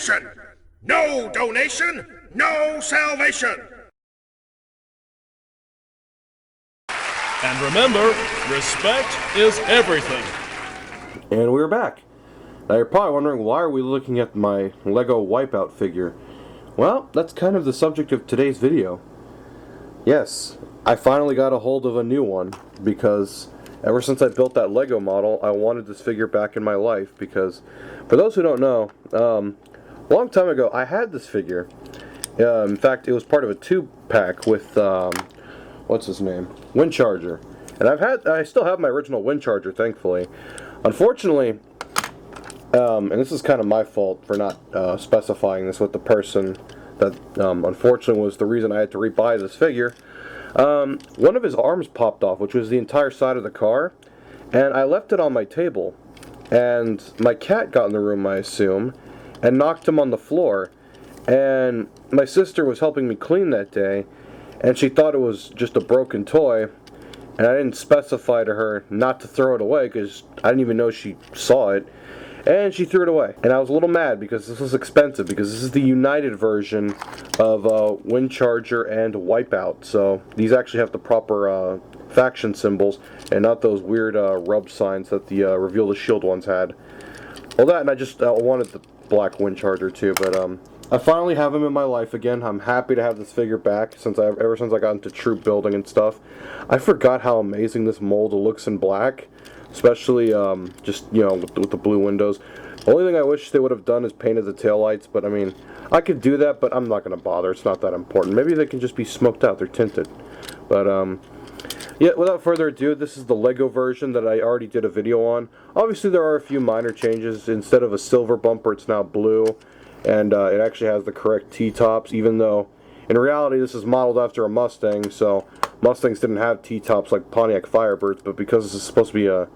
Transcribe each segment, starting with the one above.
nation! No donation, no salvation! And remember, respect is everything. And we're back. Now you're probably wondering, why are we looking at my Lego Wipeout figure? Well, that's kind of the subject of today's video. Yes, I finally got a hold of a new one, because ever since I built that Lego model, I wanted this figure back in my life, because, for those who don't know, a long time ago, I had this figure. In fact, it was part of a 2-pack with, what's his name? Windcharger. And I still have my original Windcharger, thankfully. Unfortunately, and this is kind of my fault for not specifying this with the person that unfortunately was the reason I had to rebuy this figure. One of his arms popped off, which was the entire side of the car, and I left it on my table. And my cat got in the room, I assume, and knocked him on the floor. And my sister was helping me clean that day, and she thought it was just a broken toy, and I didn't specify to her not to throw it away because I didn't even know she saw it. And she threw it away. And I was a little mad because this was expensive, because this is the United version of Windcharger and Wipeout. So these actually have the proper faction symbols and not those weird rub signs that the Reveal the Shield ones had. Well, that, and I just wanted the black Windcharger too, but I finally have him in my life again. I'm happy to have this figure back ever since I got into troop building and stuff. I forgot how amazing this mold looks in black. Especially, just, you know, with the blue windows. The only thing I wish they would have done is painted the taillights, but I mean, I could do that, but I'm not going to bother. It's not that important. Maybe they can just be smoked out. They're tinted. But, yeah, without further ado, this is the Lego version that I already did a video on. Obviously, there are a few minor changes. Instead of a silver bumper, it's now blue. And, it actually has the correct T-tops, even though, in reality, this is modeled after a Mustang, so Mustangs didn't have T-tops like Pontiac Firebirds, but because this is supposed to be a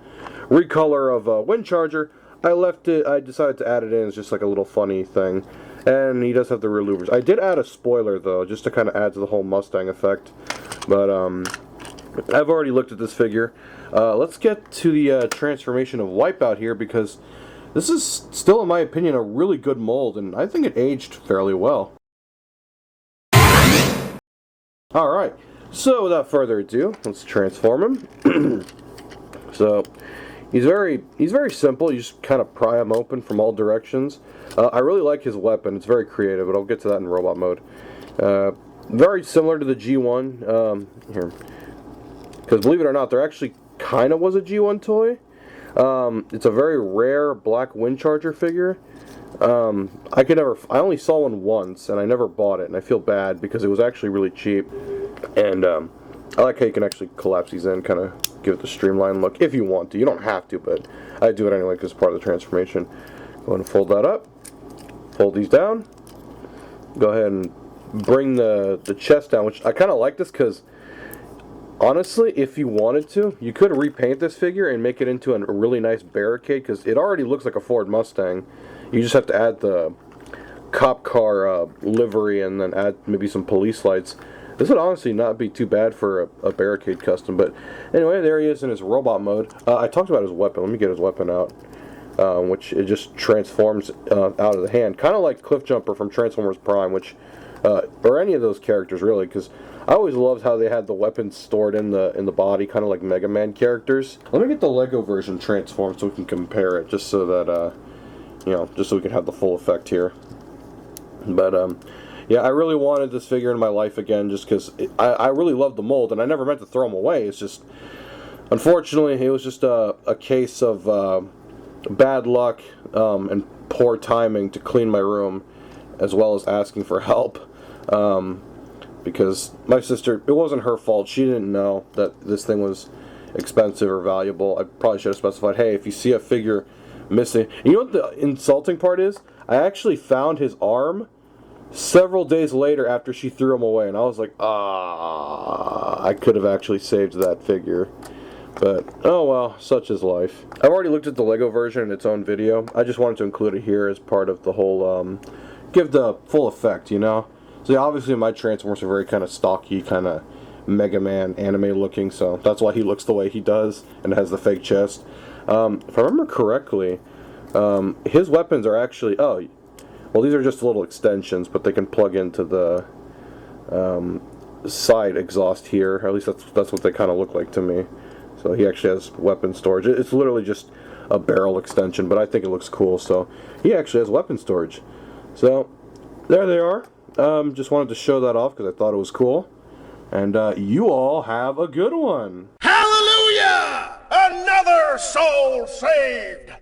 recolor of a Windcharger, I decided to add it in as just like a little funny thing. And he does have the rear louvers. I did add a spoiler though, just to kind of add to the whole Mustang effect. But I've already looked at this figure. Let's get to the transformation of Wipeout here, because this is still, in my opinion, a really good mold, and I think it aged fairly well. Alright, so without further ado, let's transform him. So he's very simple. You just kind of pry him open from all directions. I really like his weapon. It's very creative, but I'll get to that in robot mode. Very similar to the G1 here, because believe it or not, there actually kind of was a G1 toy. It's a very rare black Windcharger figure. I only saw one once, and I never bought it, and I feel bad because it was actually really cheap. And I like how you can actually collapse these in, kind of give it the streamlined look, if you want to. You don't have to, but I do it anyway because it's part of the transformation. Go ahead and fold that up. Fold these down. Go ahead and bring the chest down, which I kind of like this because, honestly, if you wanted to, you could repaint this figure and make it into a really nice barricade, because it already looks like a Ford Mustang. You just have to add the cop car livery and then add maybe some police lights. This would honestly not be too bad for a barricade custom, but anyway, there he is in his robot mode. I talked about his weapon. Let me get his weapon out, which it just transforms out of the hand, kind of like Cliffjumper from Transformers Prime, which, or any of those characters really, because I always loved how they had the weapons stored in the body, kind of like Mega Man characters. Let me get the Lego version transformed so we can compare it, just so that you know, just so we can have the full effect here. But yeah, I really wanted this figure in my life again, just because I really loved the mold, and I never meant to throw him away. It's just, unfortunately, it was just a case of bad luck and poor timing to clean my room, as well as asking for help. Because my sister, it wasn't her fault. She didn't know that this thing was expensive or valuable. I probably should have specified, hey, if you see a figure missing. You know what the insulting part is? I actually found his arm several days later after she threw him away, and I was like, I could have actually saved that figure. But, oh well, such is life. I've already looked at the Lego version in its own video. I just wanted to include it here as part of the whole, give the full effect, you know? So yeah, obviously my Transformers are very kind of stocky, kind of Mega Man anime looking, so that's why he looks the way he does and has the fake chest. If I remember correctly, his weapons are actually, Well, these are just little extensions, but they can plug into the side exhaust here. Or at least that's what they kind of look like to me. So he actually has weapon storage. It's literally just a barrel extension, but I think it looks cool. So he actually has weapon storage. So there they are. Just wanted to show that off because I thought it was cool. And you all have a good one. Hallelujah! Another soul saved!